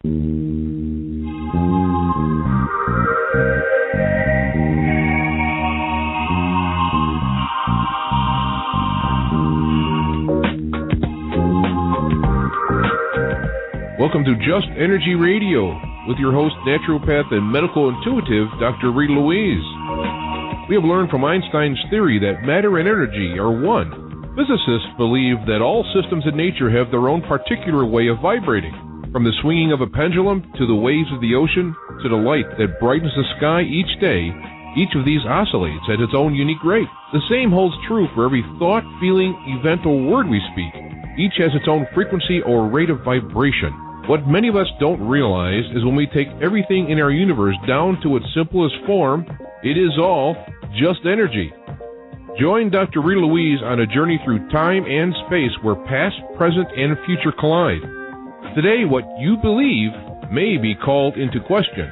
Welcome to Just Energy Radio with your host, naturopath and medical intuitive, Dr. Rita Louise. We have learned from Einstein's theory that matter and energy are one. Physicists believe that all systems in nature have their own particular way of vibrating. From the swinging of a pendulum to the waves of the ocean to the light that brightens the sky each day, each of these oscillates at its own unique rate. The same holds true for every thought, feeling, event, or word we speak. Each has its own frequency or rate of vibration. What many of us don't realize is when we take everything in our universe down to its simplest form, it is all just energy. Join Dr. Rita Louise on a journey through time and space where past, present, and future collide. Today, what you believe may be called into question.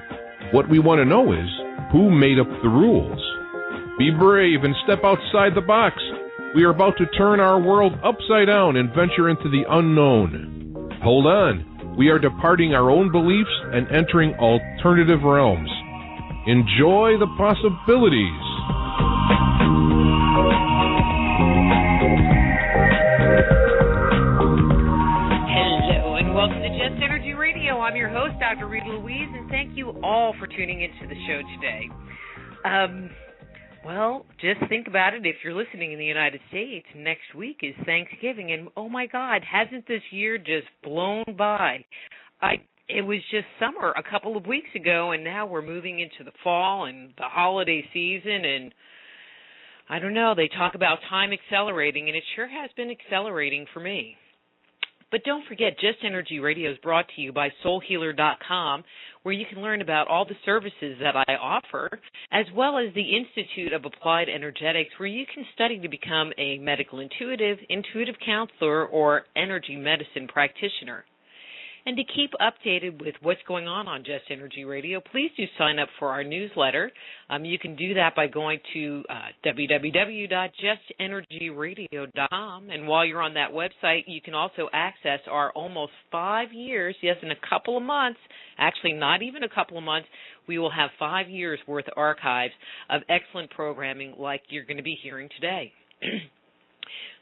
What we want to know is, who made up the rules? Be brave and step outside the box. We are about to turn our world upside down and venture into the unknown. Hold on. We are departing our own beliefs and entering alternative realms. Enjoy the possibilities. Hello and welcome to Just Energy Radio. I'm your host, Dr. Rita Louise, and thank you all for tuning into the show today. Well, just think about it. If you're listening in the United States, next week is Thanksgiving, and oh my God, hasn't this year just blown by? It was just summer a couple of weeks ago, and now we're moving into the fall and the holiday season, and I don't know, they talk about time accelerating, and it sure has been accelerating for me. But don't forget, Just Energy Radio is brought to you by SoulHealer.com, where you can learn about all the services that I offer, as well as the Institute of Applied Energetics, where you can study to become a medical intuitive counselor, or energy medicine practitioner. And to keep updated with what's going on Just Energy Radio, please do sign up for our newsletter. You can do that by going to www.justenergyradio.com. And while you're on that website, you can also access our almost 5 years, yes, in a couple of months, actually not even a couple of months, we will have 5 years worth of archives of excellent programming like you're going to be hearing today.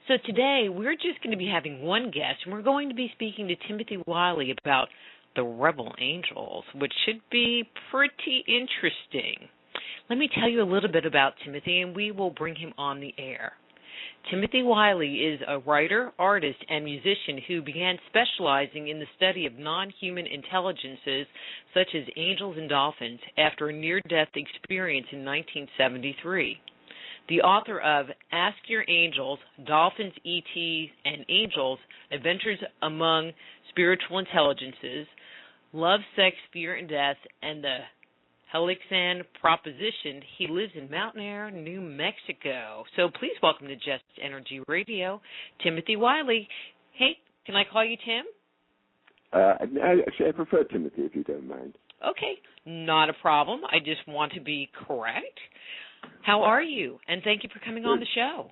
So today, we're just going to be having one guest, and we're going to be speaking to Timothy Wyllie about the Rebel Angels, which should be pretty interesting. Let me tell you a little bit about Timothy, and we will bring him on the air. Timothy Wyllie is a writer, artist, and musician who began specializing in the study of non-human intelligences, such as angels and dolphins, after a near-death experience in 1973. The author of Ask Your Angels, Dolphins, ETs, and Angels, Adventures Among Spiritual Intelligences, Love, Sex, Fear, and Death, and the Helianx Proposition. He lives in Mountainair, New Mexico. So please welcome to Just Energy Radio, Timothy Wyllie. Hey, can I call you Tim? Actually, I prefer Timothy, if you don't mind. Okay, not a problem. I just want to be correct. How are you? And thank you for coming on the show.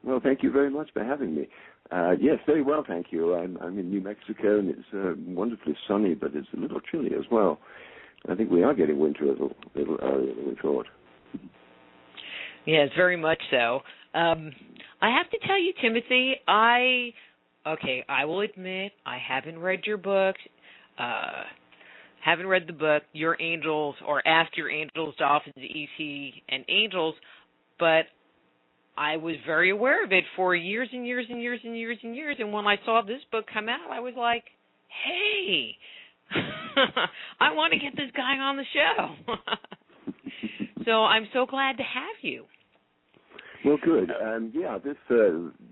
Well, thank you very much for having me. Yes, very well, thank you. I'm in New Mexico, and it's wonderfully sunny, but it's a little chilly as well. I think we are getting winter a little earlier than we thought. Yes, very much so. I have to tell you, Timothy, I will admit I haven't read your book. Haven't read the book, Your Angels, or Ask Your Angels, Dolphins, ET, and Angels, but I was very aware of it for years and years and years and years and years, and when I saw this book come out, I was like, hey, I want to get this guy on the show. So I'm so glad to have you. Well, good.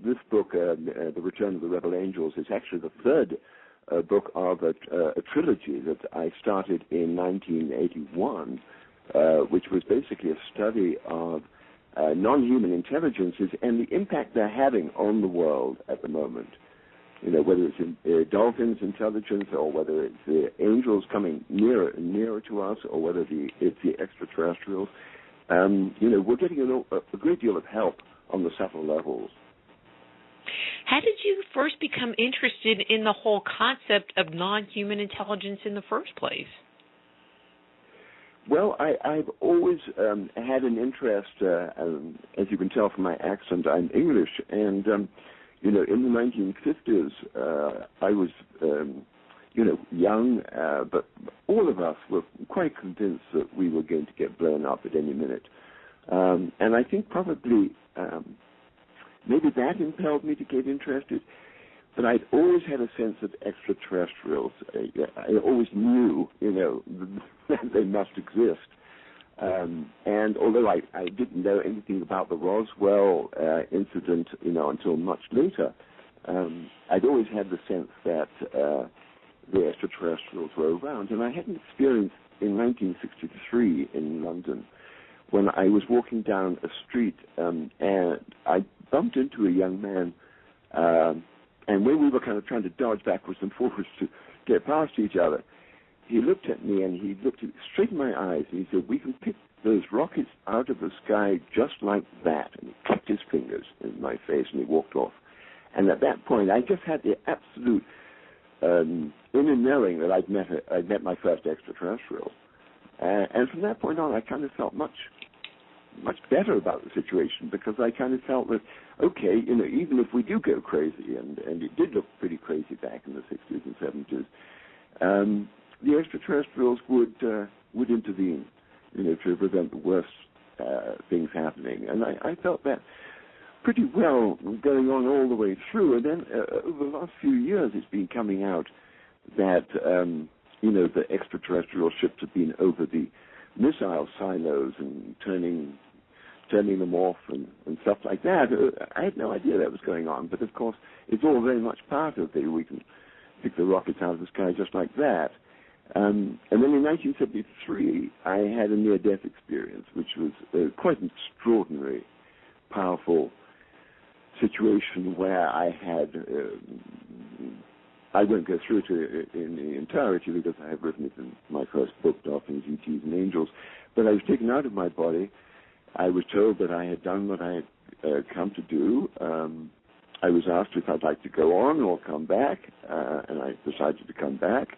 This book, The Return of the Rebel Angels, is actually the third book of a trilogy that I started in 1981, which was basically a study of non-human intelligences and the impact they're having on the world at the moment. You know, whether it's dolphins' intelligence, or whether it's the angels coming nearer and nearer to us, or whether it's the extraterrestrials. We're getting a great deal of help on the subtle levels. How did you first become interested in the whole concept of non-human intelligence in the first place? Well, I've always had an interest, as you can tell from my accent, I'm English, and, in the 1950s, I was, young, but all of us were quite convinced that we were going to get blown up at any minute. And I think probably maybe that impelled me to get interested. But I'd always had a sense of extraterrestrials. I always knew, that they must exist. And although I didn't know anything about the Roswell incident, until much later, I'd always had the sense that the extraterrestrials were around. And I had an experience in 1963 in London when I was walking down a street and I bumped into a young man, and when we were kind of trying to dodge backwards and forwards to get past each other, he looked at me and he looked straight in my eyes and he said, "We can pick those rockets out of the sky just like that." And he clicked his fingers in my face and he walked off. And at that point, I just had the absolute inner knowing that I'd met my first extraterrestrial. And from that point on, I kind of felt much better about the situation, because I kind of felt that, okay, even if we do go crazy, and it did look pretty crazy back in the 60s and 70s, the extraterrestrials would intervene, to prevent the worst things happening. And I felt that pretty well going on all the way through. And then over the last few years, it's been coming out that, the extraterrestrial ships have been over the missile silos and turning them off and stuff like that. I had no idea that was going on, but of course it's all very much part of we can pick the rockets out of the sky just like that. And then in 1973, I had a near-death experience, which was quite an extraordinary, powerful situation where I had, I won't go through it in the entirety because I have written it in my first book, Dolphins, ETs Angels, but I was taken out of my body. I was told that I had done what I had come to do. I was asked if I'd like to go on or come back, and I decided to come back.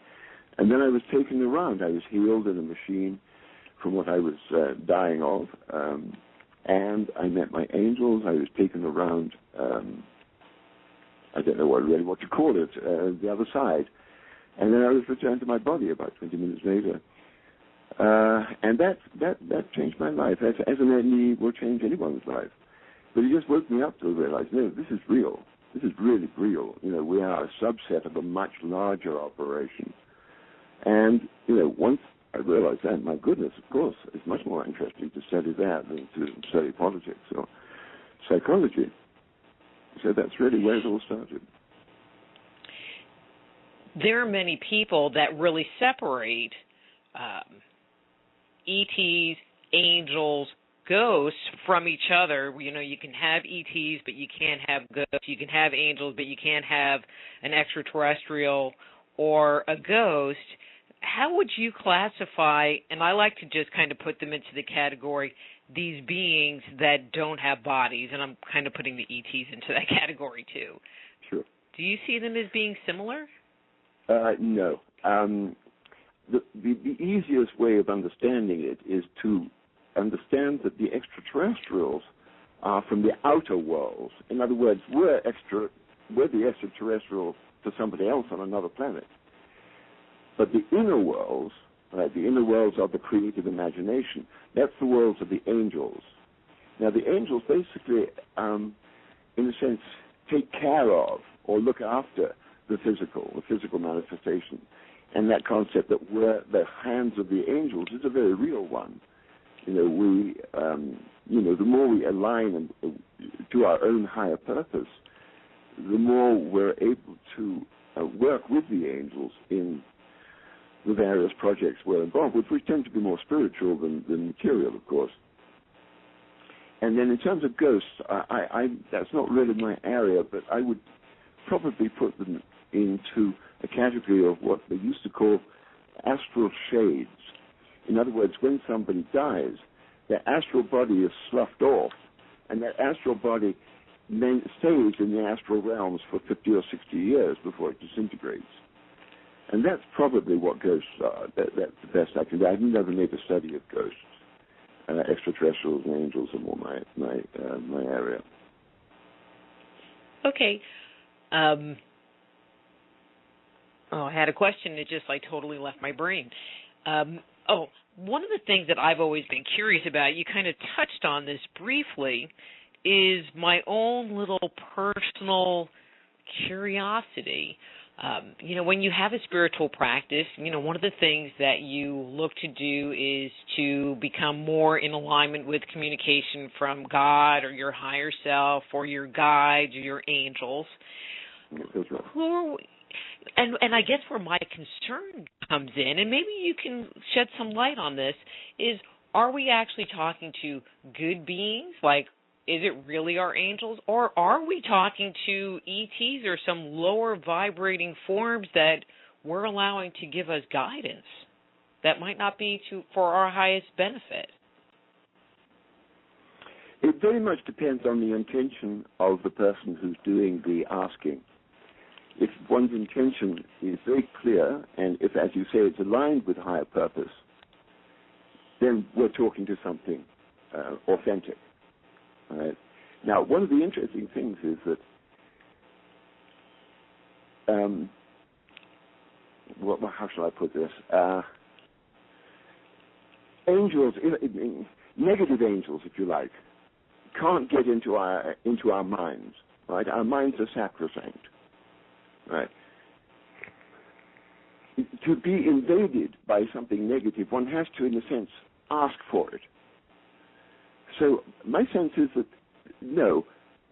And then I was taken around. I was healed in a machine from what I was dying of, and I met my angels. I was taken around, I don't know what to call it, the other side. And then I was returned to my body about 20 minutes later. And that changed my life, as an enemy will change anyone's life. But it just woke me up to realize, no, this is real. This is really real. We are a subset of a much larger operation. And, once I realized that, my goodness, of course, it's much more interesting to study that than to study politics or psychology. So that's really where it all started. There are many people that really separate ETs, angels, ghosts from each other. You can have ETs, but you can't have ghosts. You can have angels, but you can't have an extraterrestrial or a ghost. How would you classify, and I like to just kind of put them into the category, these beings that don't have bodies, and I'm kind of putting the ETs into that category too. Sure. Do you see them as being similar? No. The easiest way of understanding it is to understand that the extraterrestrials are from the outer worlds. In other words, we're the extraterrestrials for somebody else on another planet. But the inner worlds, the inner worlds of the creative imagination, that's the worlds of the angels. Now, the angels basically, in a sense, take care of or look after the physical manifestation. And that concept that we're the hands of the angels is a very real one. The more we align to our own higher purpose, the more we're able to work with the angels in the various projects we're involved with, which tend to be more spiritual than material, of course. And then in terms of ghosts, that's not really my area, but I would probably put them into a category of what they used to call astral shades. In other words, when somebody dies, their astral body is sloughed off, and that astral body stays in the astral realms for 50 or 60 years before it disintegrates. And that's probably what ghosts are. That's the best I can do. I've never made a study of ghosts. Extraterrestrials and angels are more my area. Okay. I had a question that just totally left my brain. One of the things that I've always been curious about, you kind of touched on this briefly, is my own little personal curiosity. When you have a spiritual practice, one of the things that you look to do is to become more in alignment with communication from God or your higher self or your guides or your angels. And I guess where my concern comes in, and maybe you can shed some light on this, is are we actually talking to good beings? Is it really our angels? Or are we talking to ETs or some lower vibrating forms that we're allowing to give us guidance that might not be for our highest benefit? It very much depends on the intention of the person who's doing the asking. If one's intention is very clear, and if, as you say, it's aligned with higher purpose, then we're talking to something authentic. Right. Now, one of the interesting things is that how shall I put this? Angels, negative angels, if you like, can't get into our minds. Right, our minds are sacrosanct. Right. To be invaded by something negative, one has to, in a sense, ask for it. So my sense is that no,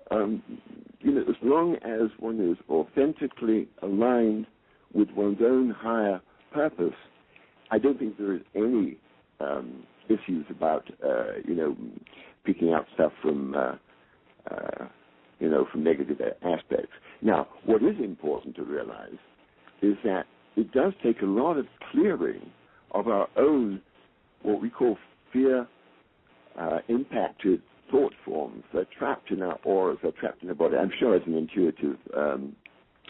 as long as one is authentically aligned with one's own higher purpose, I don't think there is any issues about picking out stuff from negative aspects. Now, what is important to realize is that it does take a lot of clearing of our own, what we call fear impacted thought forms. They're trapped in our auras, they're trapped in the body. I'm sure as an intuitive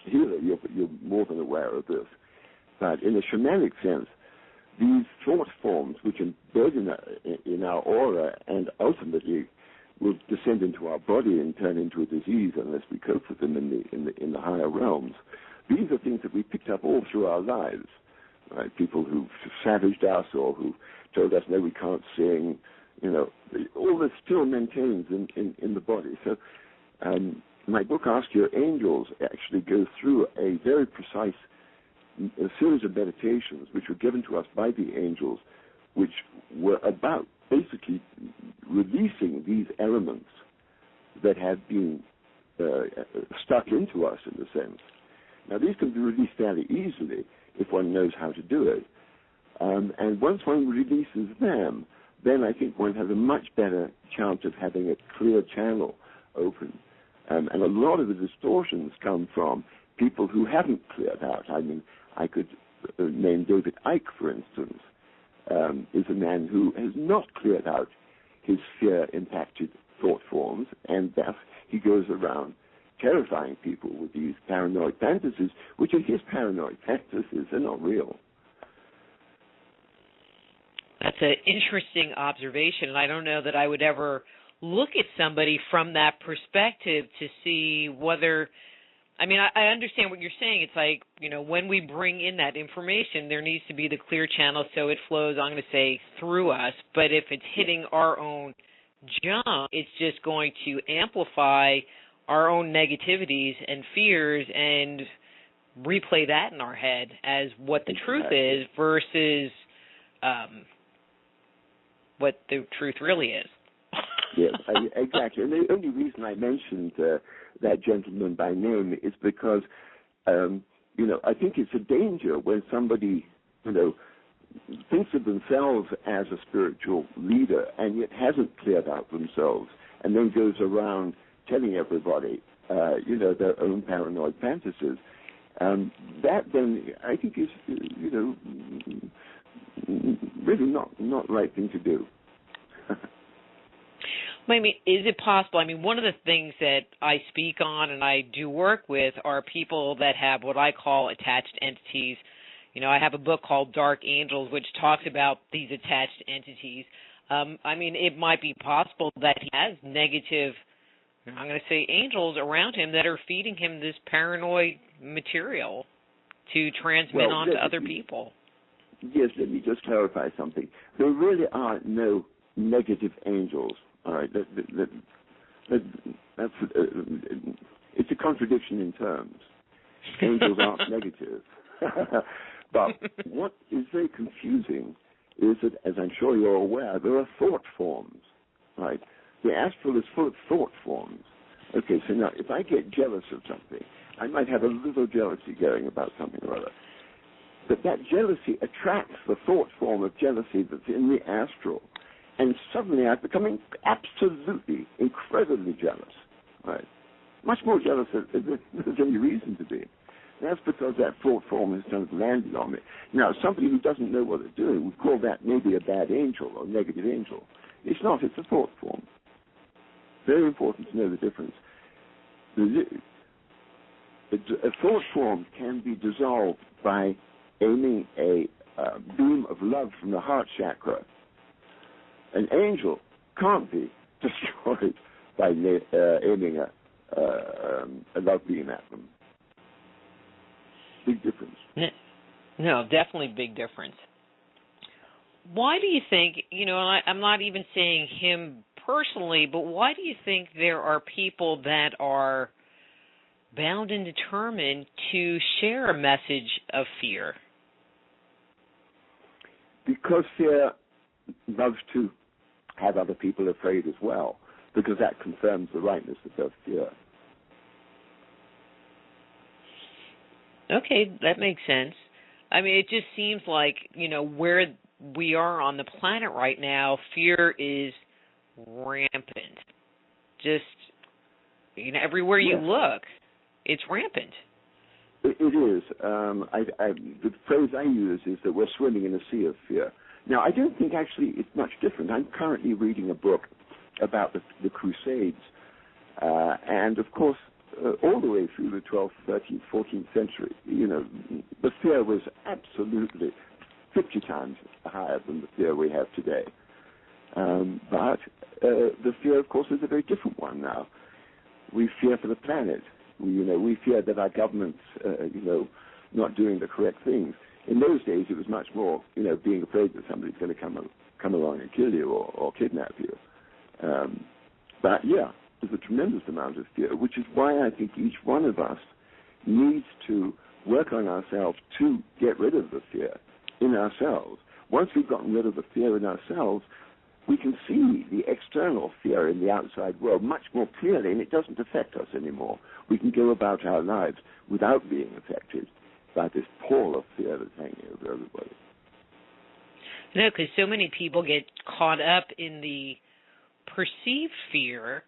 healer, you're more than aware of this. But in a shamanic sense, these thought forms, which embed in our aura and ultimately will descend into our body and turn into a disease unless we cope with them in the higher realms. These are things that we picked up all through our lives. Right? People who've savaged us or who told us, no, we can't sing. All this still maintains in the body. So my book, Ask Your Angels, actually goes through a very precise series of meditations which were given to us by the angels, which were about basically releasing these elements that had been stuck into us, in a sense. Now, these can be released fairly easily if one knows how to do it. And once one releases them, then I think one has a much better chance of having a clear channel open. And a lot of the distortions come from people who haven't cleared out. I mean, I could name David Icke, for instance, is a man who has not cleared out his fear-impacted thought forms, and thus he goes around terrifying people with these paranoid fantasies, which are his paranoid fantasies. They're not real. That's an interesting observation, and I don't know that I would ever look at somebody from that perspective to see whether, I mean, I understand what you're saying. It's like, when we bring in that information, there needs to be the clear channel so it flows, I'm going to say, through us. But if it's hitting our own junk, it's just going to amplify our own negativities and fears and replay that in our head as what the truth is versus what the truth really is. Yes, exactly. And the only reason I mentioned that gentleman by name is because, I think it's a danger when somebody, thinks of themselves as a spiritual leader and yet hasn't cleared out themselves and then goes around telling everybody, their own paranoid fantasies. That then, I think, is, really not the right thing to do. I mean, is it possible? I mean, one of the things that I speak on and I do work with are people that have what I call attached entities. You know, I have a book called Dark Angels, which talks about these attached entities. I mean, it might be possible that he has negative, I'm going to say, angels around him that are feeding him this paranoid material to transmit on to other people. Yes, let me just clarify something. There really are no negative angels. All right, it's a contradiction in terms. Angels aren't negative. But what is very confusing is that, as I'm sure you're aware, there are thought forms. Right? The astral is full of thought forms. Okay, so now if I get jealous of something, I might have a little jealousy going about something or other. But that jealousy attracts the thought form of jealousy that's in the astral. And suddenly I'm becoming absolutely, incredibly jealous. Right? Much more jealous than there's any reason to be. That's because that thought form has kind of landed on me. Now, somebody who doesn't know what they're doing would call that maybe a bad angel or a negative angel. It's not. It's a thought form. Very important to know the difference. A thought form can be dissolved by aiming a beam of love from the heart chakra. An angel can't be destroyed by aiming a love beam at them. Big difference. No, definitely big difference. Why do you think, you know, I'm not even saying him personally, but why do you think there are people that are bound and determined to share a message of fear? Because fear loves to have other people afraid as well, because that confirms the rightness of their fear. Okay, that makes sense. I mean, it just seems like, you know, where we are on the planet right now, fear is rampant. Just, you know, everywhere you look, it's rampant. It is. The phrase I use is that we're swimming in a sea of fear. Now, I don't think actually it's much different. I'm currently reading a book about the Crusades, and of course, all the way through the 12th, 13th, 14th century, you know, the fear was absolutely 50 times higher than the fear we have today. But the fear, of course, is a very different one now. We fear for the planet. We fear that our government's, not doing the correct things. In those days, it was much more, being afraid that somebody's going to come along and kill you or kidnap you. But yeah, there's a tremendous amount of fear, which is why I think each one of us needs to work on ourselves to get rid of the fear in ourselves. Once we've gotten rid of the fear in ourselves, we can see the external fear in the outside world much more clearly, and it doesn't affect us anymore. We can go about our lives without being affected by this pall of fear that's hanging over everybody. No, because so many people get caught up in the perceived fear.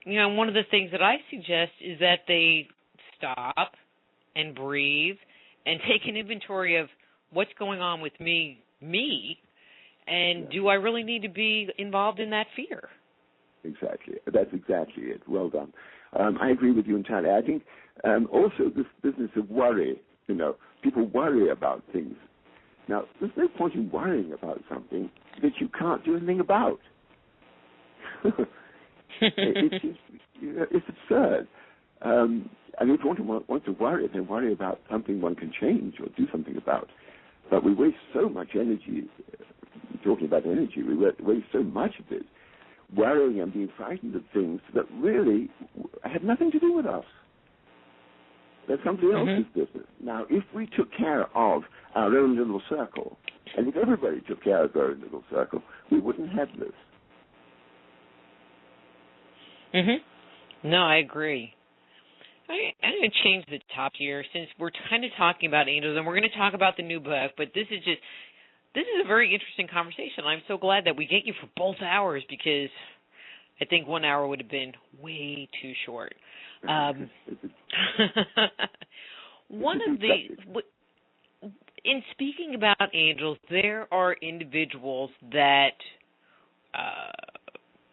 One of the things that I suggest is that they stop and breathe and take an inventory of what's going on with me, and do I really need to be involved in that fear? Exactly. That's exactly it. Well done. I agree with you entirely. I think also this business of worry, people worry about things. Now, there's no point in worrying about something that you can't do anything about. It's absurd. If one wants to worry, then worry about something one can change or do something about. But we waste so much energy, talking about energy, we waste so much of it worrying and being frightened of things that really have nothing to do with us. That's somebody else's business. Now, if we took care of our own little circle, and if everybody took care of their own little circle, we wouldn't have this. No, I agree. I'm going to change the top here since we're kind of talking about angels, and we're going to talk about the new book, but this is a very interesting conversation. I'm so glad that we get you for both hours because I think 1 hour would have been way too short. In speaking about angels, there are individuals that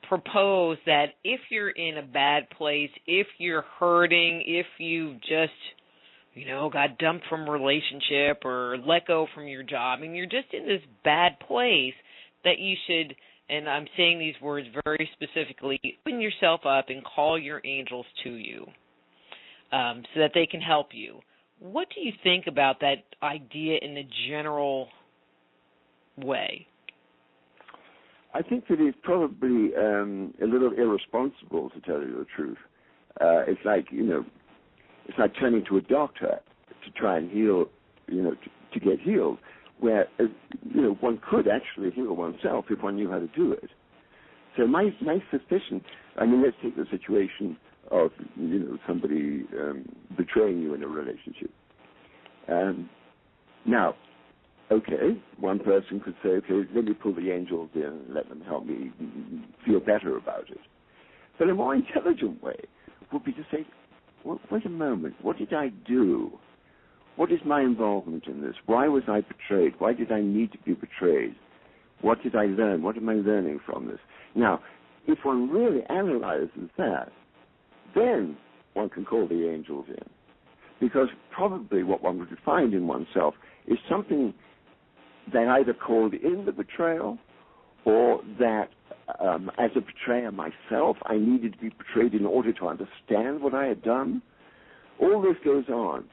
propose that if you're in a bad place, if you're hurting, if you've just, got dumped from a relationship or let go from your job, and you're just in this bad place, that you should, and I'm saying these words very specifically, open yourself up and call your angels to you so that they can help you. What do you think about that idea in the general way? I think that it's probably a little irresponsible, to tell you the truth. It's like, it's like turning to a doctor to try and heal, to get healed, where, one could actually heal oneself if one knew how to do it. So my suspicion, let's take the situation of, somebody betraying you in a relationship. Now, okay, one person could say, okay, let me pull the angels in and let them help me feel better about it. But a more intelligent way would be to say, well, wait a moment, what did I do? What is my involvement in this? Why was I betrayed? Why did I need to be betrayed? What did I learn? What am I learning from this? Now, if one really analyzes that, then one can call the angels in. Because probably what one would find in oneself is something that either called in the betrayal or that as a betrayer myself, I needed to be betrayed in order to understand what I had done. All this goes on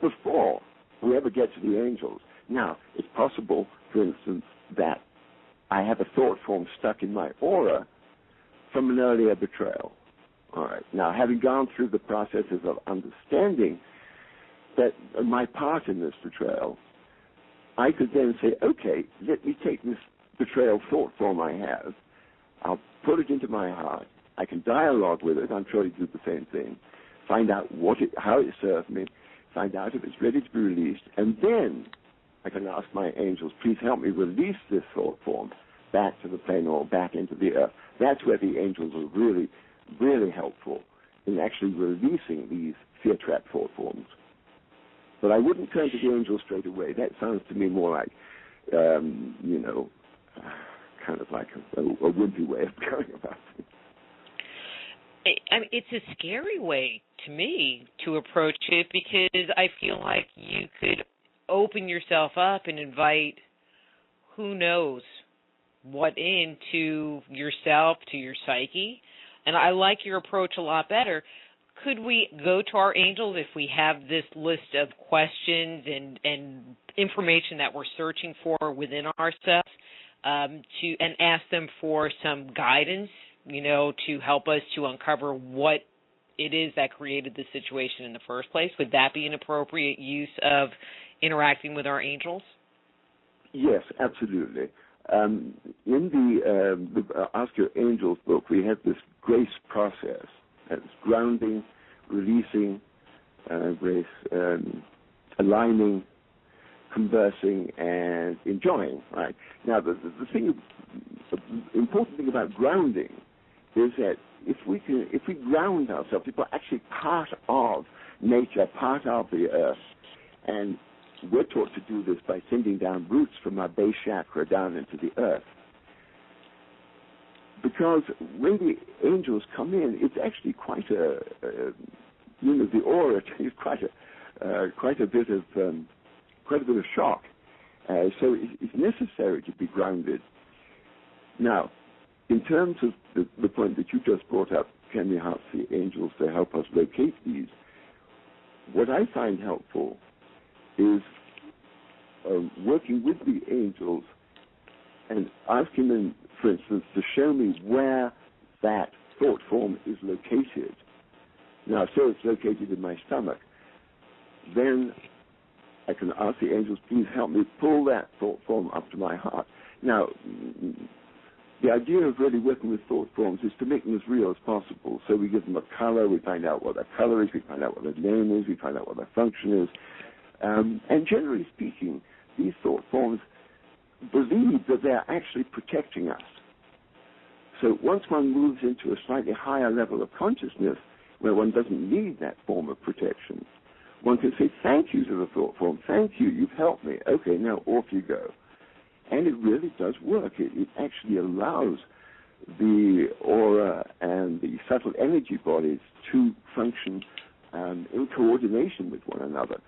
before we ever get to the angels. Now, it's possible, for instance, that I have a thought form stuck in my aura from an earlier betrayal. All right. Now, having gone through the processes of understanding that my part in this betrayal, I could then say, okay, let me take this betrayal thought form I have, I'll put it into my heart, I can dialogue with it, I'm sure you do the same thing, find out how it served me, find out if it's ready to be released, and then I can ask my angels, please help me release this thought form back to the plane or back into the earth. That's where the angels are really, really helpful in actually releasing these fear-trapped thought forms. But I wouldn't turn to the angels straight away. That sounds to me more like, kind of like a wimpy way of going about it. It's a scary way to me to approach it, because I feel like you could open yourself up and invite who knows what into yourself, to your psyche. And I like your approach a lot better. Could we go to our angels if we have this list of questions and information that we're searching for within ourselves, and ask them for some guidance, to help us to uncover what it is that created the situation in the first place? Would that be an appropriate use of interacting with our angels? Yes, absolutely. In the Ask Your Angels book, we have this grace process. That's grounding, releasing, grace, aligning, conversing, and enjoying. Right now, the important thing about grounding is that if we ground ourselves, if we're actually part of nature, part of the earth, and we're taught to do this by sending down roots from our base chakra down into the earth. Because when the angels come in, it's actually quite the aura is quite a bit of shock. So it's necessary to be grounded. Now, in terms of the point that you just brought up, can we ask the angels to help us locate these? What I find helpful is working with the angels and asking them, for instance, to show me where that thought form is located. Now, so it's located in my stomach. Then I can ask the angels, please help me pull that thought form up to my heart. Now, the idea of really working with thought forms is to make them as real as possible. So we give them a color, we find out what that color is, we find out what their name is, we find out what their function is. And generally speaking, these thought forms believe that they're actually protecting us. So once one moves into a slightly higher level of consciousness, where one doesn't need that form of protection, one can say thank you to the thought form. Thank you, you've helped me. Okay, now off you go. And it really does work. It actually allows the aura and the subtle energy bodies to function in coordination with one another.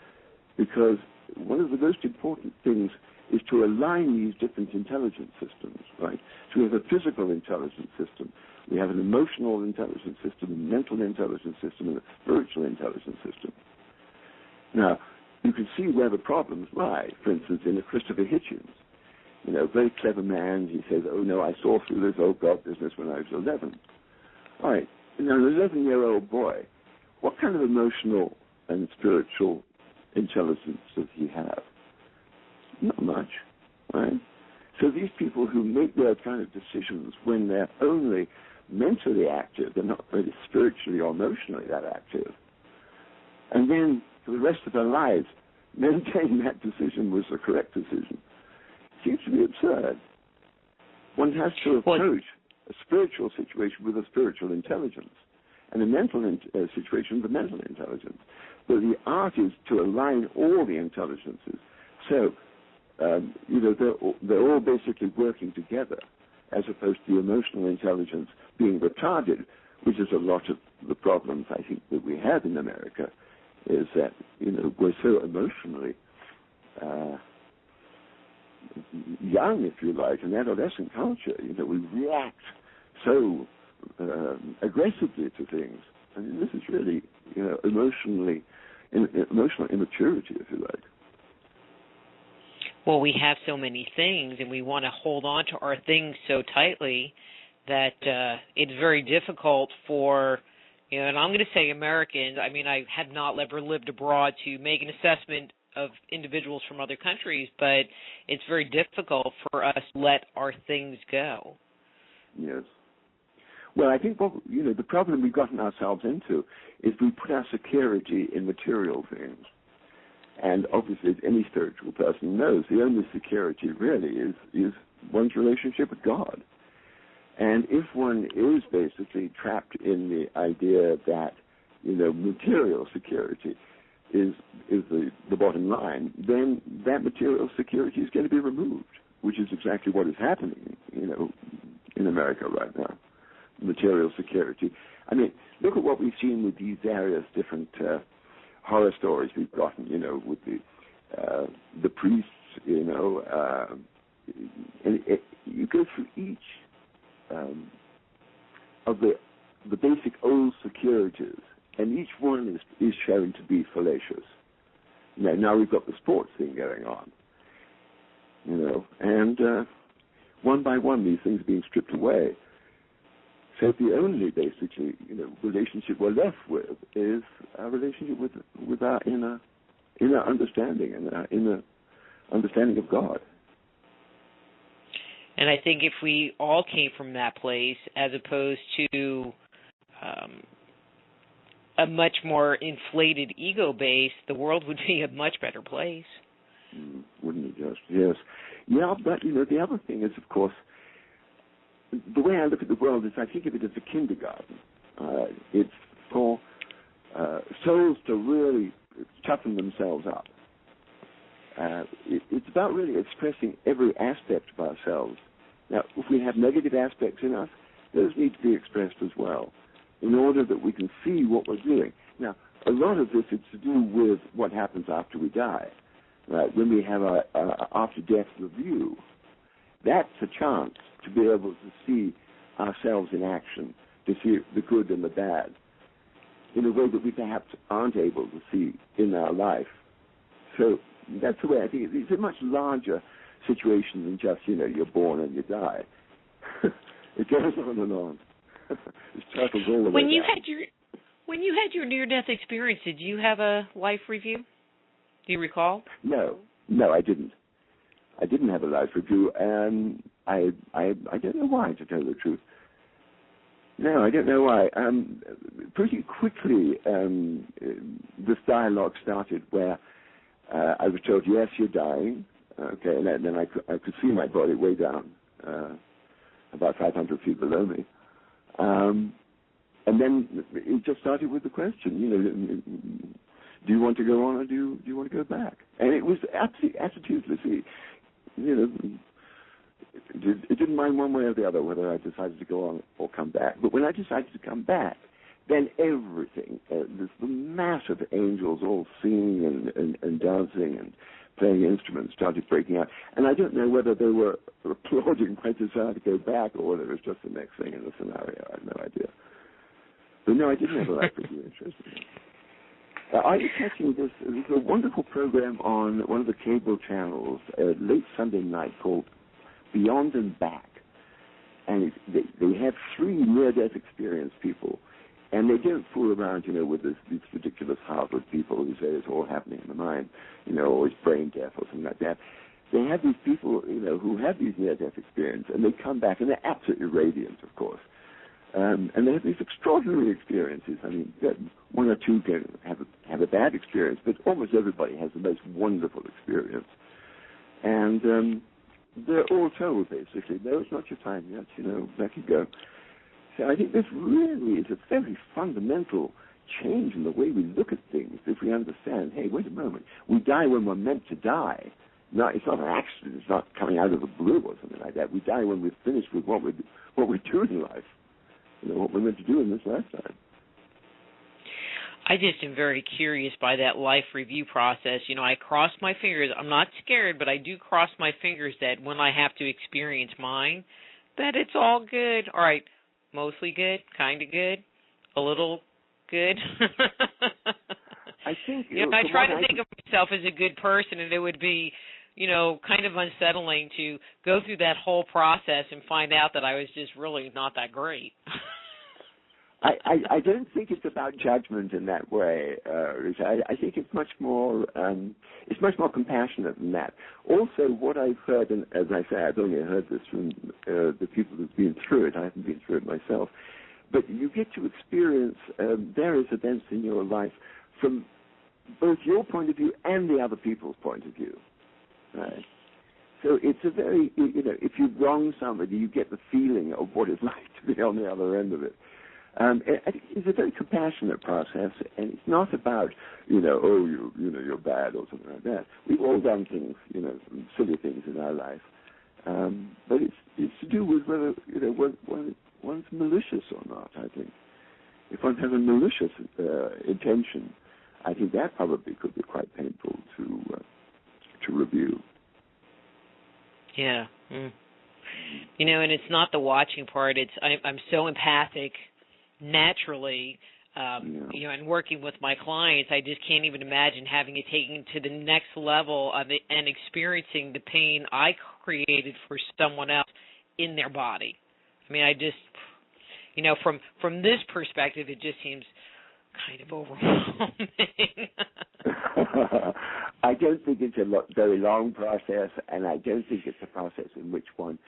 Because one of the most important things is to align these different intelligence systems, right? So we have a physical intelligence system, we have an emotional intelligence system, a mental intelligence system, and a spiritual intelligence system. Now, you can see where the problems lie, for instance, in a Christopher Hitchens. You know, very clever man. He says, oh, no, I saw through this old God business when I was 11. All right, now, an 11-year-old boy, what kind of emotional and spiritual intelligence does he have? Not much, right? So these people who make their kind of decisions when they're only mentally active, they're not really spiritually or emotionally that active, and then for the rest of their lives, maintain that decision was the correct decision, seems to be absurd. One has to approach a spiritual situation with a spiritual intelligence, and a mental situation with a mental intelligence. But the art is to align all the intelligences. So, they're all basically working together, as opposed to the emotional intelligence being retarded, which is a lot of the problems I think that we have in America, is that, we're so emotionally young, if you like, in adolescent culture. We react so aggressively to things. I mean, this is really, emotional immaturity, if you like. Well, we have so many things, and we want to hold on to our things so tightly that it's very difficult for, and I'm going to say Americans. I mean, I have not ever lived abroad to make an assessment of individuals from other countries, but it's very difficult for us to let our things go. Yes. Well, I think the problem we've gotten ourselves into is we put our security in material things. And obviously, as any spiritual person knows, the only security really is one's relationship with God. And if one is basically trapped in the idea that, material security is the bottom line, then that material security is going to be removed, which is exactly what is happening, in America right now. Material security. I mean, look at what we've seen with these various different horror stories we've gotten, with the priests, and you go through each of the basic old securities, and each one is shown to be fallacious. Now we've got the sports thing going on, and one by one these things are being stripped away. So the only, basically, relationship we're left with is our relationship with our inner understanding and our inner understanding of God. And I think if we all came from that place, as opposed to a much more inflated ego base, the world would be a much better place. Wouldn't it just? Yes. Yeah, but, the other thing is, of course, the way I look at the world is I think of it as a kindergarten. It's for souls to really toughen themselves up. It's about really expressing every aspect of ourselves. Now, if we have negative aspects in us, those need to be expressed as well, in order that we can see what we're doing. Now, a lot of this is to do with what happens after we die. Right? When we have our after-death review, that's a chance to be able to see ourselves in action, to see the good and the bad, in a way that we perhaps aren't able to see in our life. So that's the way I think it's a much larger situation than just, you're born and you die. It goes on and on. It circles all the way down. When you had your near-death experience, did you have a life review? Do you recall? No, I didn't. I didn't have a life review, and I don't know why, to tell the truth. No, I don't know why. Pretty quickly, this dialogue started where I was told, yes, you're dying. Okay, and then I could see my body way down, about 500 feet below me. And then it just started with the question, do you want to go on or do you want to go back? And it was absolutely attitudeless. It It didn't mind one way or the other whether I decided to go on or come back. But when I decided to come back, then everything, this the mass of angels all singing and dancing and playing instruments started breaking out. And I don't know whether they were applauding my desire to go back or whether it was just the next thing in the scenario. I have no idea. But no, I didn't have a life review interest. I was catching this. There's a wonderful program on one of the cable channels late Sunday night called Beyond and Back. And they have 3 near-death experience people. And they don't fool around, with these ridiculous Harvard people who say it's all happening in the mind, or it's brain death or something like that. They have these people, who have these near-death experiences, and they come back, and they're absolutely radiant, of course. And they have these extraordinary experiences. I mean, 1 or 2 can have a bad experience, but almost everybody has the most wonderful experience. And they're all told, basically, no, it's not your time yet, back you go. So I think this really is a very fundamental change in the way we look at things if we understand, hey, wait a moment, we die when we're meant to die. No, it's not an accident. It's not coming out of the blue or something like that. We die when we're finished with what we do in life, what we're meant to do in this lifetime. I just am very curious by that life review process. I cross my fingers. I'm not scared, but I do cross my fingers that when I have to experience mine, that it's all good. All right. Mostly good, kind of good, a little good. I think. I try to think of myself as a good person, and it would be, kind of unsettling to go through that whole process and find out that I was just really not that great. I don't think it's about judgment in that way. I think it's much more compassionate than that. Also, what I've heard, and as I say, I've only heard this from the people who've been through it. I haven't been through it myself. But you get to experience various events in your life from both your point of view and the other people's point of view. Right? So it's a very, if you wrong somebody, you get the feeling of what it's like to be on the other end of it. It's a very compassionate process, and it's not about, you're bad or something like that. We've all done things, some silly things in our life, but it's to do with whether one's malicious or not. I think if one has a malicious intention, I think that probably could be quite painful to review. Yeah, and it's not the watching part. It's I'm so empathic. Naturally, and working with my clients, I just can't even imagine having it taken to the next level of it and experiencing the pain I created for someone else in their body. I mean, I just, from this perspective, it just seems kind of overwhelming. I don't think it's a very long process, and I don't think it's a process in which one,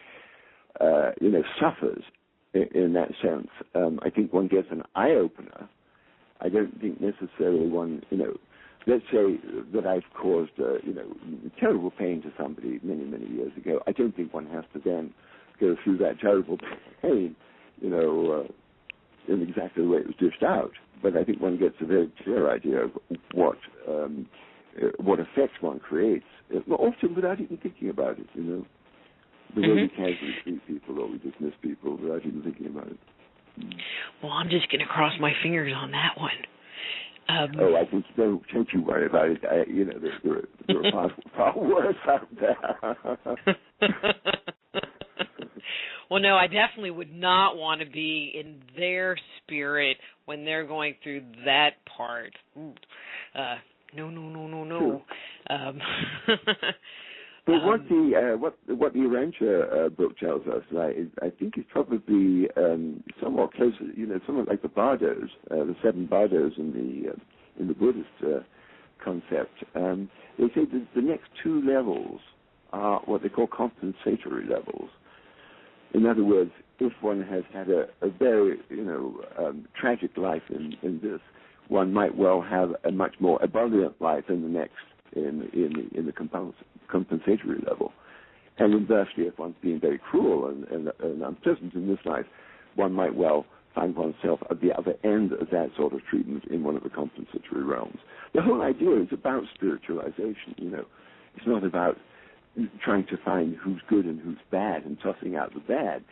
suffers. In that sense, I think one gets an eye-opener. I don't think necessarily one, let's say that I've caused, terrible pain to somebody many, many years ago. I don't think one has to then go through that terrible pain, in exactly the way it was dished out. But I think one gets a very clear idea of what effects one creates, often without even thinking about it, The way we casually treat people or we dismiss people without even thinking about it. Well, I'm just going to cross my fingers on that one. I think don't you worry about it. There are far worse out there. Well, no, I definitely would not want to be in their spirit when they're going through that part. No. But what the Urantia book tells us, I think, is probably somewhat closer. Somewhat like the bardos, the 7 bardos in the Buddhist concept. They say that the next 2 levels are what they call compensatory levels. In other words, if one has had a very tragic life in this, one might well have a much more abundant life in the next in the compensatory level. And inversely, if one's being very cruel and unpleasant in this life, one might well find oneself at the other end of that sort of treatment in one of the compensatory realms. The whole idea is about spiritualization, It's not about, trying to find who's good and who's bad and tossing out the bad.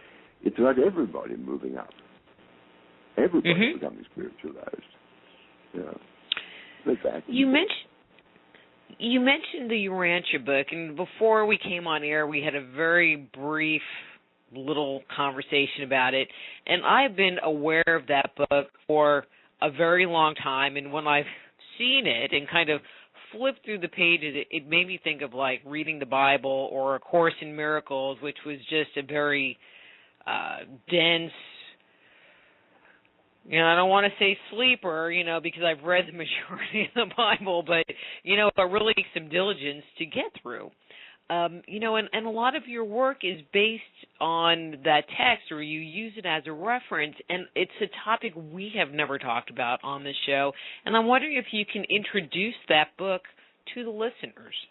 It's about everybody moving up. Everybody's becoming spiritualized. You mentioned the Urantia book, and before we came on air, we had a very brief little conversation about it, and I've been aware of that book for a very long time, and when I've seen it and kind of flipped through the pages, it made me think of like reading the Bible or A Course in Miracles, which was just a very dense, I don't want to say sleeper, because I've read the majority of the Bible, but, it really takes some diligence to get through. And a lot of your work is based on that text, or you use it as a reference, and it's a topic we have never talked about on this show, and I'm wondering if you can introduce that book to the listeners.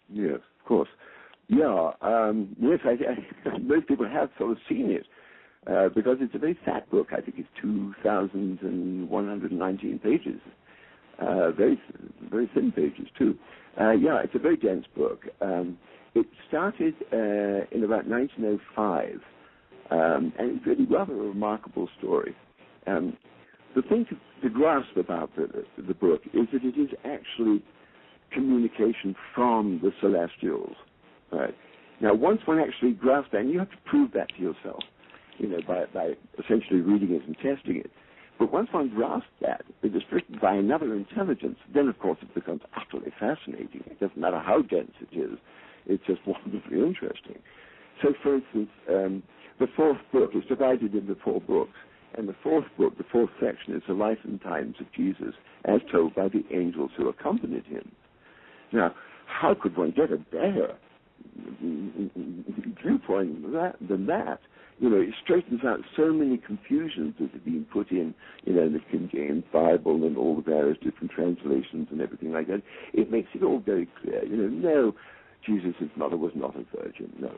Yes, of course. Yeah, yes, most people have sort of seen it, because it's a very fat book. I think it's 2,119 pages. Very, very thin pages, too. It's a very dense book. It started in about 1905, and it's really rather a remarkable story. The thing to grasp about the book is that it is actually communication from the celestials. Right? Now, once one actually grasps that, and you have to prove that to yourself, by essentially reading it and testing it. But once one grasps that it is written by another intelligence, then, of course, it becomes utterly fascinating. It doesn't matter how dense it is. It's just wonderfully interesting. So, for instance, the fourth book is divided into 4 books. And the fourth book, the fourth section, is the life and times of Jesus as told by the angels who accompanied him. Now, how could one get a better viewpoint than that? It straightens out so many confusions that have been put in, the King James Bible and all the various different translations and everything like that. It makes it all very clear. No, Jesus' mother was not a virgin. No,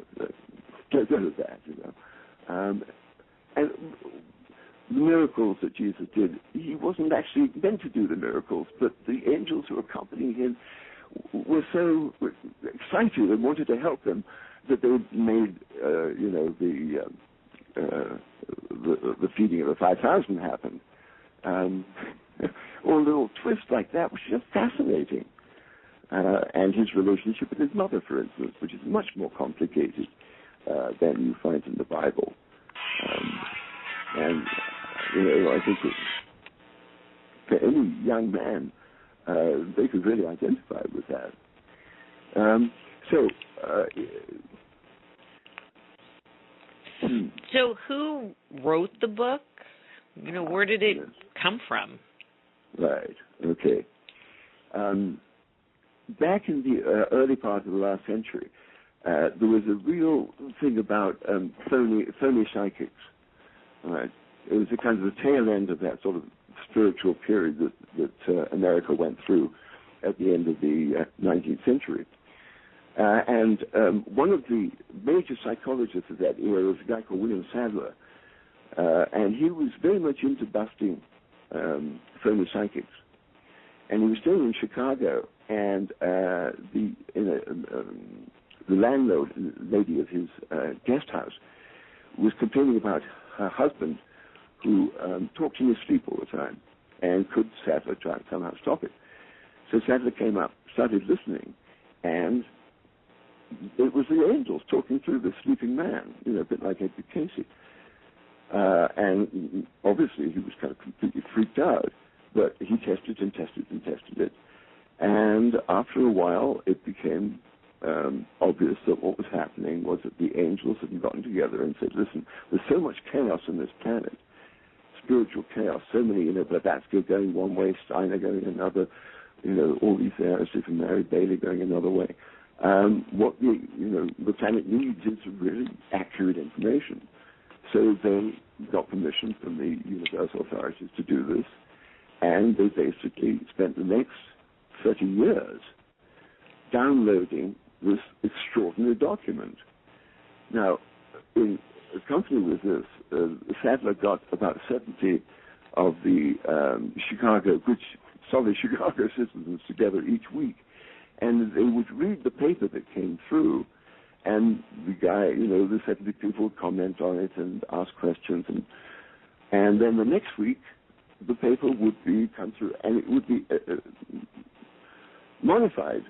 don't do that, And the miracles that Jesus did, he wasn't actually meant to do the miracles, but the angels who accompanied him were so excited and wanted to help him that they made, the feeding of the 5,000 happen. Or a little twist like that, which is just fascinating. And his relationship with his mother, for instance, which is much more complicated than you find in the Bible. I think that for any young man, they could really identify with that. So who wrote the book? Where did it come from? Right. Okay. Back in the early part of the last century, there was a real thing about phony psychics. Right. It was a kind of the tail end of that sort of spiritual period that America went through at the end of the 19th century. And one of the major psychologists of that era was a guy called William Sadler. And he was very much into busting phony psychics. And he was staying in Chicago, and the landlord, lady of his guest house, was complaining about her husband, who talked in his sleep all the time, and could Sadler try and somehow stop it. So Sadler came up, started listening, and it was the angels talking through the sleeping man, a bit like Edgar Casey. And obviously he was kind of completely freaked out, but he tested and tested and tested it. And after a while, it became obvious that what was happening was that the angels had gotten together and said, listen, there's so much chaos on this planet, spiritual chaos, so many, Blavatsky going one way, Steiner going another, all these areas, different Mary Bailey going another way. What the planet needs is really accurate information. So they got permission from the universal authorities to do this, and they basically spent the next 30 years downloading this extraordinary document. Now, in accompanied with this, Sadler got about 70 of the Chicago, good, solid Chicago citizens together each week, and they would read the paper that came through, and the guy, the scientific people would comment on it and ask questions, and then the next week, the paper would come through, and it would be modified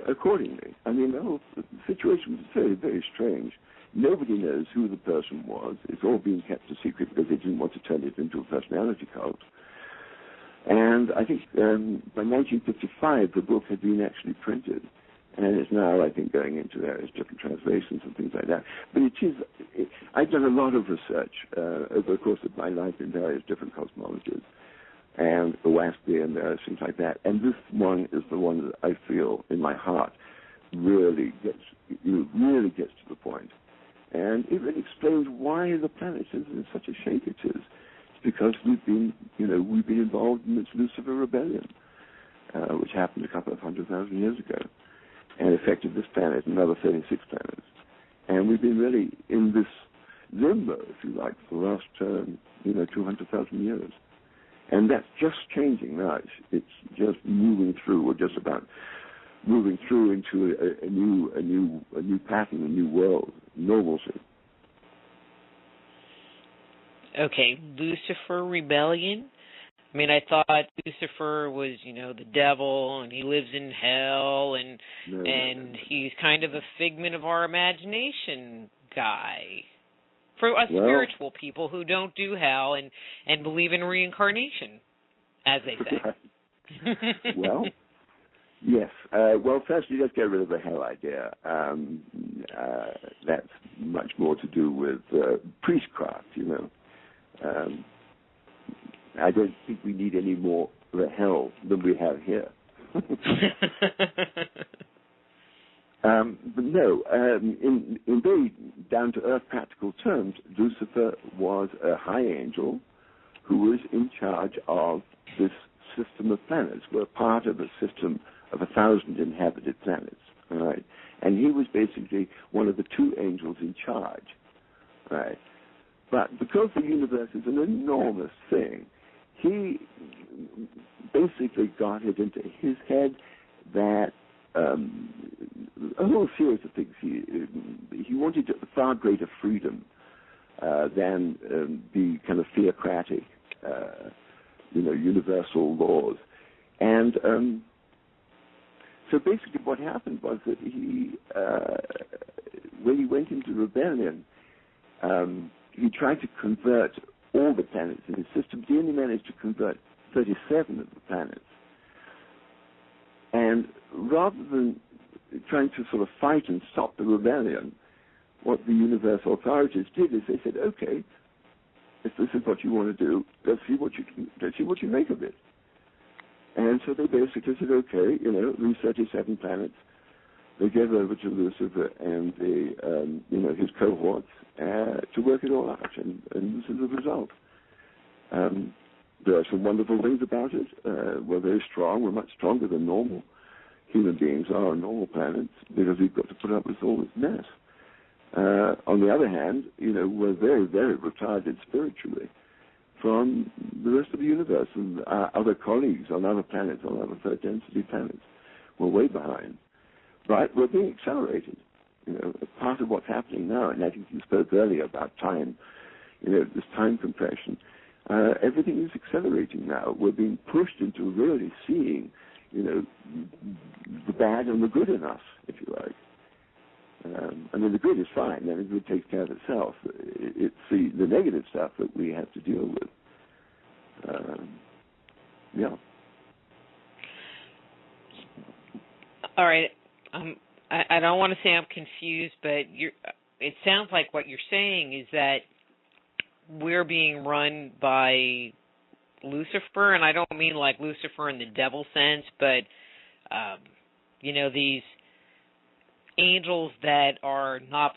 accordingly. I mean, the whole situation was very, very strange. Nobody knows who the person was. It's all being kept a secret because they didn't want to turn it into a personality cult. And I think by 1955, the book had been actually printed, and it's now, I think, going into various different translations and things like that. But I've done a lot of research over the course of my life in various different cosmologies, and the WASP and various things like that. And this one is the one that I feel in my heart really gets to the point. And it really explains why the planet is in such a shape it is. It's because we've been involved in this Lucifer rebellion, which happened a couple of 100,000 years ago, and affected this planet and another 36 planets. And we've been really in this limbo, if you like, for the last 200,000 years. And that's just changing now. It's just moving through, or just about moving through into a new pattern, a new world, normalcy. Okay, Lucifer rebellion. I mean, I thought Lucifer was, the devil, and he lives in hell, and he's kind of a figment of our imagination guy. For us spiritual people who don't do hell and believe in reincarnation, as they say. Well, yes. First, you just get rid of the hell idea. That's much more to do with priestcraft, I don't think we need any more of a hell than we have here. But no, in very down-to-earth practical terms, Lucifer was a high angel who was in charge of this system of planets. We're part of a system of 1,000 inhabited planets, all right? And he was basically one of the two angels in charge, right? But because the universe is an enormous thing, he basically got it into his head that a whole series of things. He wanted far greater freedom than the kind of theocratic, universal laws. And so basically what happened was that when he went into rebellion, he tried to convert all the planets in his system. He only managed to convert 37 of the planets. And rather than trying to sort of fight and stop the rebellion, what the universal authorities did is they said, okay, if this is what you want to do, let's see what you make of it. And so they basically said, okay, these 37 planets, they gave over to Lucifer and his cohorts to work it all out, and this is the result. There are some wonderful things about it. We're very strong. We're much stronger than normal human beings are on normal planets because we've got to put up with all this mess. On the other hand, we're very, very retarded spiritually from the rest of the universe, and our other colleagues on other planets, on other third-density planets, we're way behind. But we're being accelerated. Part of what's happening now, and I think you spoke earlier about time, this time compression, everything is accelerating now. We're being pushed into really seeing, the bad and the good in us, if you like. The good is fine. The good takes care of itself. It's the negative stuff that we have to deal with. Yeah. All right. I don't want to say I'm confused, but it sounds like what you're saying is that we're being run by Lucifer, and I don't mean like Lucifer in the devil sense, but, these angels that are not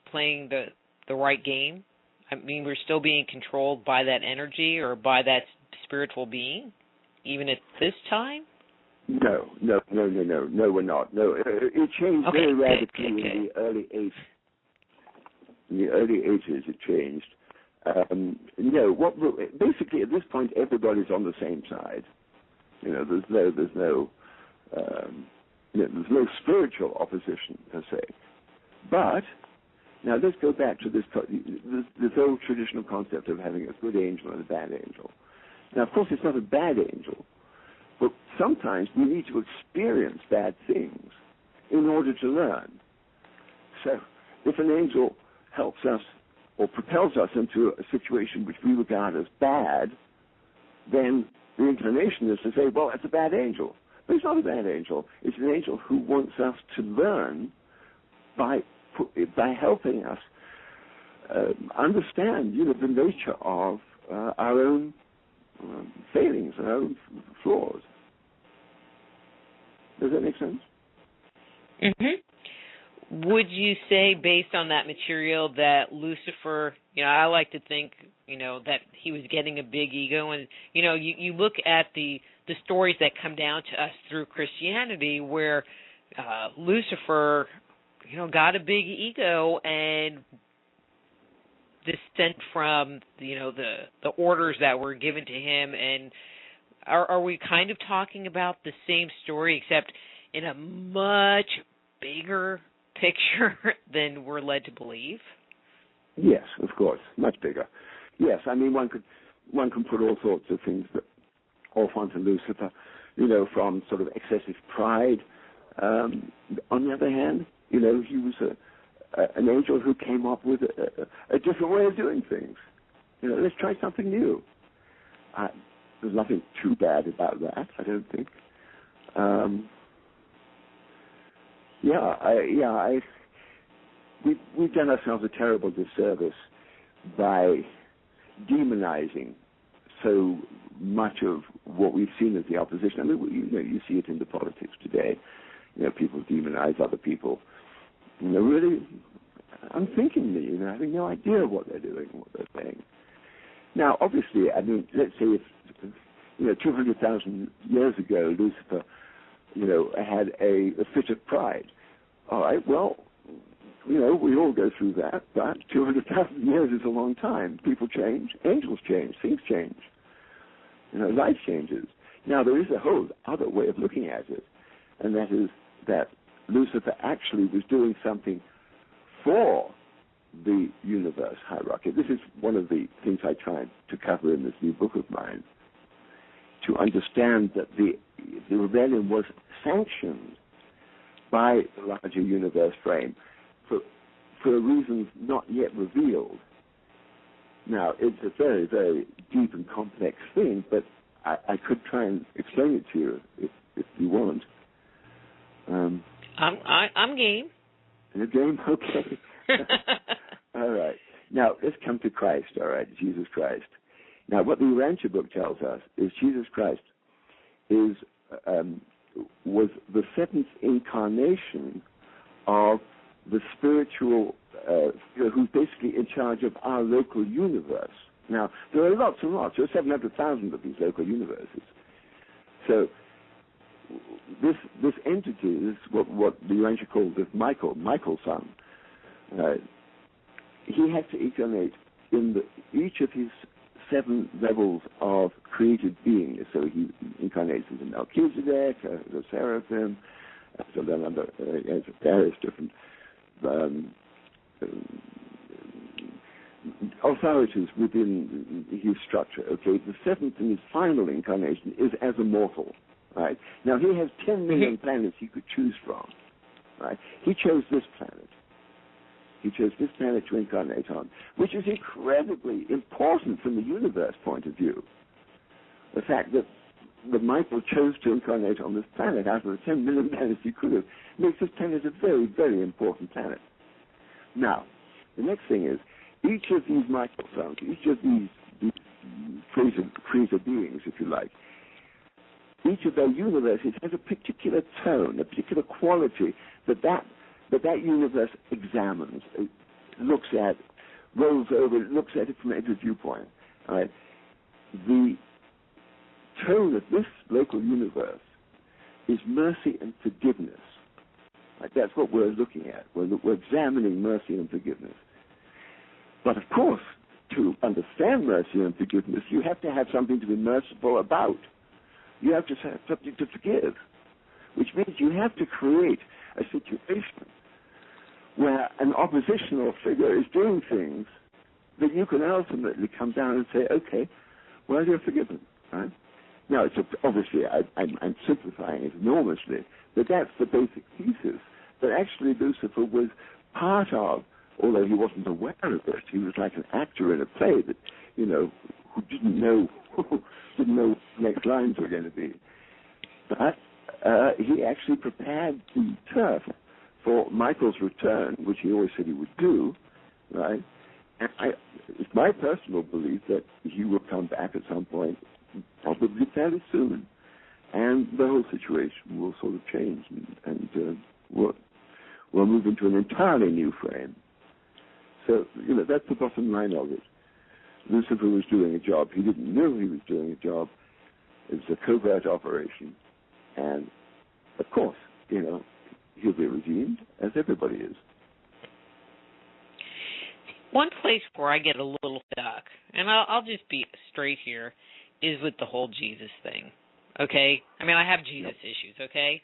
playing the right game. I mean, we're still being controlled by that energy or by that spiritual being, even at this time? No, we're not. No, it changed very radically in the early 80s. In the early 80s, it changed. Basically, at this point, everybody's on the same side. There's no there's no spiritual opposition per se. But now let's go back to this old traditional concept of having a good angel and a bad angel. Now, of course, it's not a bad angel, but sometimes we need to experience bad things in order to learn. So if an angel helps us or propels us into a situation which we regard as bad, then the inclination is to say, well, it's a bad angel. But it's not a bad angel. It's an angel who wants us to learn by helping us understand, the nature of our own failings, our own flaws. Does that make sense? Mm-hmm. Would you say, based on that material, that Lucifer, I like to think, that he was getting a big ego, and, you look at the stories that come down to us through Christianity where Lucifer, got a big ego and descent from, the orders that were given to him. And are we kind of talking about the same story, except in a much bigger picture than we're led to believe? Yes, of course, much bigger. Yes, I mean, one can put all sorts of things off onto Lucifer, from sort of excessive pride. On the other hand, he was an angel who came up with a different way of doing things. Let's try something new. There's nothing too bad about that, I don't think. We've done ourselves a terrible disservice by demonizing so much of what we've seen as the opposition. I mean, you see it in the politics today. People demonize other people. Really unthinkingly, having no idea what they're doing, what they're saying. Now, obviously, I mean, let's say if 200,000 years ago, Lucifer, had a fit of pride. All right, well, we all go through that, but 200,000 years is a long time. People change, angels change, things change. Life changes. Now, there is a whole other way of looking at it, and that is that Lucifer actually was doing something for the universe hierarchy. This is one of the things I tried to cover in this new book of mine, to understand that the rebellion was sanctioned by the larger universe frame for reasons not yet revealed. Now, it's a very, very deep and complex thing, but I could try and explain it to you if you want. I'm game. You're game? Okay. All right. Now, let's come to Christ, all right, Jesus Christ. Now, what the Urantia Book tells us is Jesus Christ was the seventh incarnation of the spiritual, who's basically in charge of our local universe. Now, there are lots and lots. There are 700,000 of these local universes. So this entity, this what the Urantia calls this Michael's son, he had to incarnate in each of his 7 levels of created being. So he incarnates as a Melchizedek, as a seraphim, so then under various different authorities within his structure. Okay, the 7th and his final incarnation is as a mortal. Right now, he has 10 million planets he could choose from. Right, he chose this planet. He chose this planet to incarnate on, which is incredibly important from the universe point of view. The fact that Michael chose to incarnate on this planet out of the 10 million planets he could have makes this planet a very, very important planet. Now, the next thing is, each of these Michael sons, each of these creator beings, if you like, each of their universes has a particular tone, a particular quality that universe examines, looks at, rolls over, looks at it from every viewpoint. All right? The tone of this local universe is mercy and forgiveness. Right? That's what we're looking at. We're examining mercy and forgiveness. But of course, to understand mercy and forgiveness, you have to have something to be merciful about. You have to have something to forgive. which means you have to create a situation where an oppositional figure is doing things that you can ultimately come down and say, okay, well, you're forgiven, right? Now, obviously, I'm simplifying it enormously, but that's the basic thesis, that actually Lucifer was part of, although he wasn't aware of it, he was like an actor in a play that, you know, who didn't know what the next lines were going to be. But he actually prepared the turf for Michael's return, which he always said he would do, right? And it's my personal belief that he will come back at some point, probably fairly soon, and the whole situation will sort of change, and we'll move into an entirely new frame. So, you know, that's the bottom line of it. Lucifer was doing a job. He didn't know he was doing a job. It was a covert operation. And, of course, you know, he'll be redeemed, as everybody is. One place where I get a little stuck, and I'll just be straight here, is with the whole Jesus thing, okay? I mean, I have Jesus issues, okay?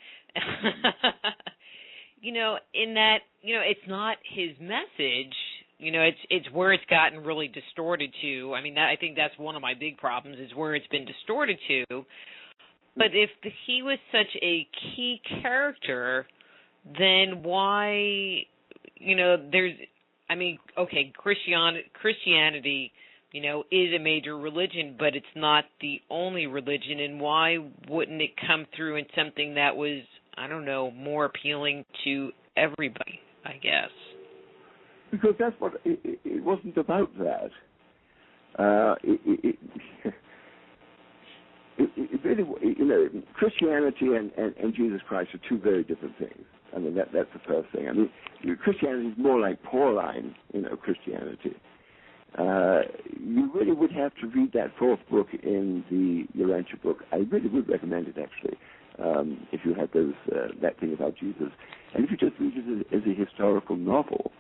You know, in that, you know, it's not his message. You know, it's where it's gotten really distorted to. I mean, I think that's one of my big problems, is where it's been distorted to. But if he was such a key character, then why, you know, okay, Christianity, you know, is a major religion, but it's not the only religion, and why wouldn't it come through in something that was, I don't know, more appealing to everybody, I guess? Because that's what, it wasn't about that. It really, you know, Christianity and Jesus Christ are two very different things. I mean, that's the first thing. I mean, Christianity is more like Pauline, you know, Christianity. You really would have to read that fourth book in the Urantia book. I really would recommend it, actually, if you had that thing about Jesus. And if you just read it as a historical novel,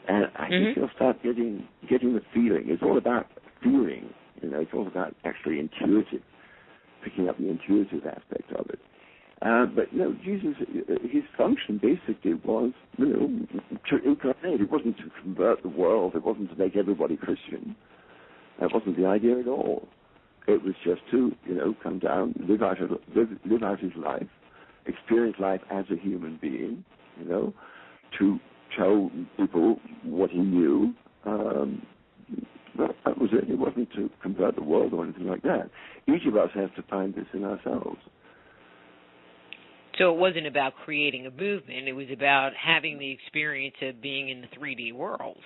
and I think you'll start getting the feeling. It's all about feeling, you know, it's all about actually picking up the intuitive aspect of it. But no, Jesus, his function basically was, you know, to incarnate. It wasn't to convert the world. It wasn't to make everybody Christian. That wasn't the idea at all. It was just to, you know, come down, live out his life, experience life as a human being, you know, to tell people what he knew. That was it. It wasn't to convert the world or anything like that. Each of us has to find this in ourselves. So it wasn't about creating a movement. It was about having the experience of being in the 3D world.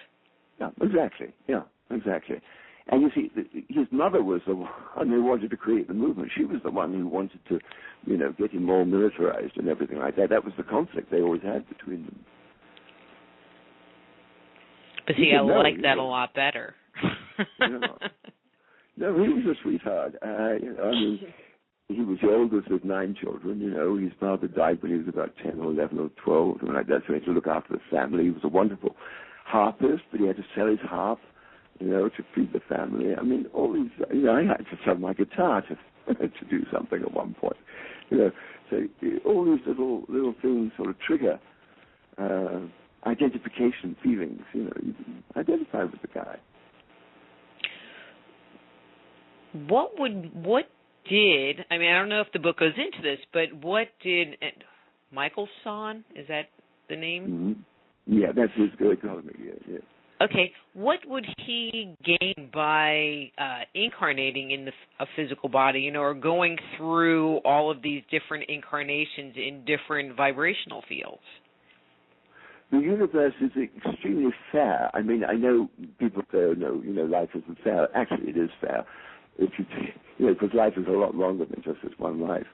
Yeah, exactly. Yeah, exactly. And you see, his mother was the one who wanted to create the movement. She was the one who wanted to, you know, get him more militarized and everything like that. That was the conflict they always had between them. But see, I like that a lot better. No, he was a sweetheart. You know, I mean, he was the oldest of 9 children. You know, his father died when he was about 10 or 11 or 12, something like that. So he had to look after the family. He was a wonderful harpist, but he had to sell his harp, you know, to feed the family. I mean, all these. You know, I had to sell my guitar to do something at one point. You know, so all these little things sort of trigger identification feelings. You know, you identify with the guy. I mean, I don't know if the book goes into this, but what did Michael's son, is that the name? Mm-hmm. Yeah, that's his good economy, yeah. Okay, what would he gain by incarnating in a physical body, you know, or going through all of these different incarnations in different vibrational fields? The universe is extremely fair. I mean, I know people say, no, you know, life isn't fair. Actually, it is fair. If you know, because life is a lot longer than just this one life.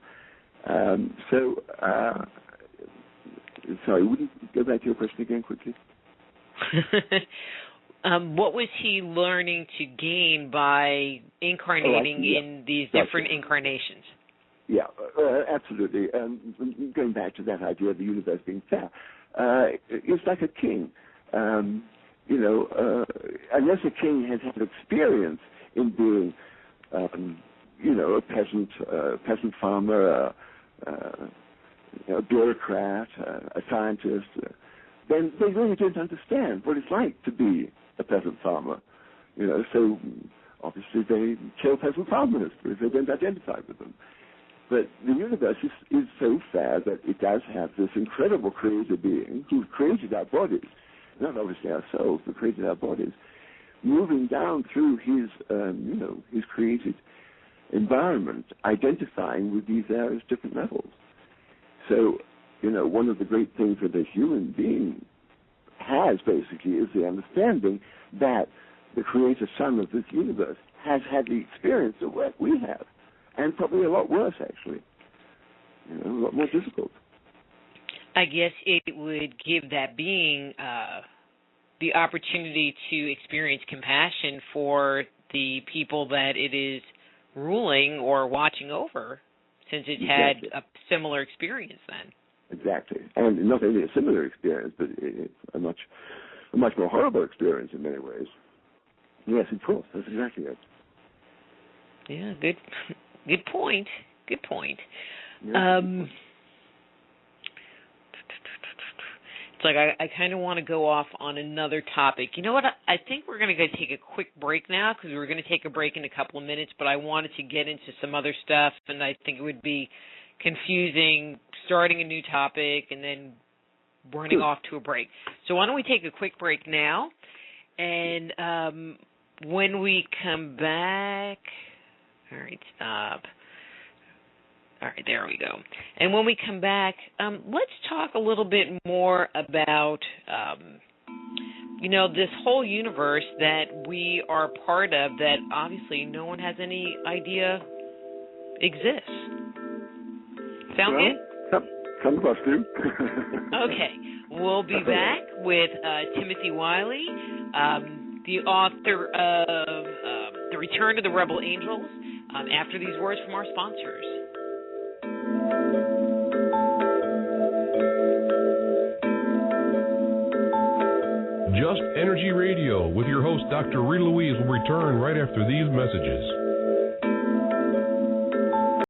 Sorry, would you go back to your question again quickly? What was he learning to gain by incarnating in these different incarnations? Yeah, absolutely. Going back to that idea of the universe being fair, it's like a king. You know, unless a king has had experience in being, you know, a peasant farmer, a bureaucrat, a scientist, then they really don't understand what it's like to be a peasant farmer. So obviously they kill peasant farmers because they don't identify with them. But the universe is so fair that it does have this incredible creator being who created our bodies, not obviously ourselves, but created our bodies, moving down through his created environment, identifying with these various different levels. So, one of the great things that a human being has basically is the understanding that the creator son of this universe has had the experience of what we have, and probably a lot worse, actually. A lot more difficult. I guess it would give that being the opportunity to experience compassion for the people that it is ruling or watching over, since it's had a similar experience then. Exactly. And not only a similar experience, but it's a much more horrible experience in many ways. Yes, of course. That's exactly it. Yeah, good point. Good point. Yeah. It's like I kind of want to go off on another topic. You know what? I think we're going to go take a quick break now, because we're going to take a break in a couple of minutes, but I wanted to get into some other stuff, and I think it would be confusing starting a new topic and then running off to a break. So why don't we take a quick break now, and when we come back... All right, stop. All right, there we go. And when we come back, let's talk a little bit more about, this whole universe that we are part of that obviously no one has any idea exists. Sound good? Some of us do. Okay. We'll be back with Timothy Wyllie, the author of The Return of the Rebel Angels, after these words from our sponsors. Just Energy Radio with your host, Dr. Rita Louise, will return right after these messages.